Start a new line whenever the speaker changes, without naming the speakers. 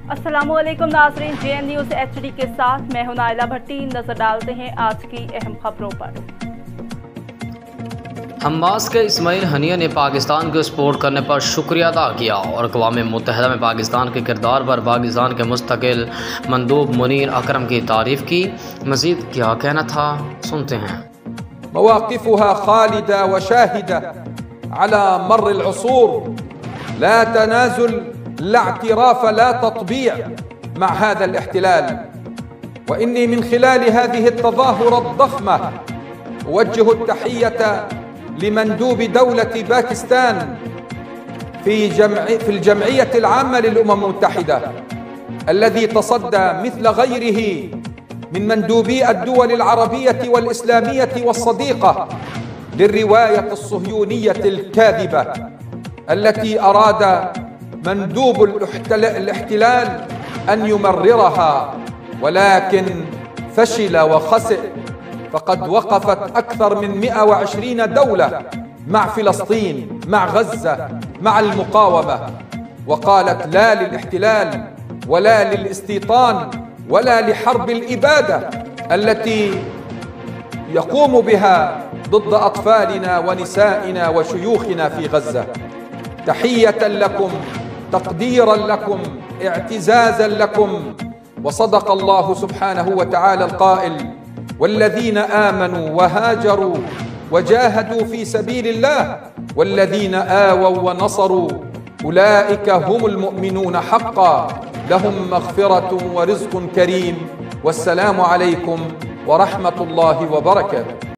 अस्सलामुअलैकुम नाज़रीन, JN news HD के साथ मैं हूं नाइला भट्टी। नजर डालते हैं आज की अहम खबरों पर।
हमास के इस्माइल हनिया ने पाकिस्तान को सपोर्ट करने पर शुक्रिया अदा किया और अक़वाम मुत्तहिदा में पाकिस्तान के किरदार पर पाकिस्तान के मुस्तकिल मंदूब मुनीर अकरम की तारीफ़ की। मज़ीद क्या कहना था, सुनते हैं।
मवाक़िफ़ुहा ख़ालिदा व शाहिदा अला मर्र अल-असूर, ला तनाज़ुल, ला इअ्तिराफ़, ला तत्बीअ मअ हाज़ा अल-इह्तिलाल। व इन्नी मिन खिलाल हाज़िहि अत-तज़ाहुर अद-ज़ख़्मा उवज्जिहु अत-तहिय्यत لمندوب دولة باكستان في الجمعية العامة للأمم المتحدة، الذي تصدى مثل غيره من مندوبي الدول العربية والإسلامية والصديقة للرواية الصهيونية الكاذبة التي أراد مندوب الاحتلال أن يمررها، ولكن فشل وخسئ. فقد وقفت أكثر من 120 دولة مع فلسطين، مع غزة، مع المقاومة، وقالت لا للاحتلال ولا للاستيطان ولا لحرب الإبادة التي يقوم بها ضد أطفالنا ونسائنا وشيوخنا في غزة. تحية لكم، تقديرا لكم، اعتزازا لكم. وصدق الله سبحانه وتعالى القائل: والذين آمنوا وهاجروا وجاهدوا في سبيل الله والذين آووا ونصروا أولئك هم المؤمنون حقا، لهم مغفرة ورزق كريم. والسلام عليكم ورحمة الله وبركاته.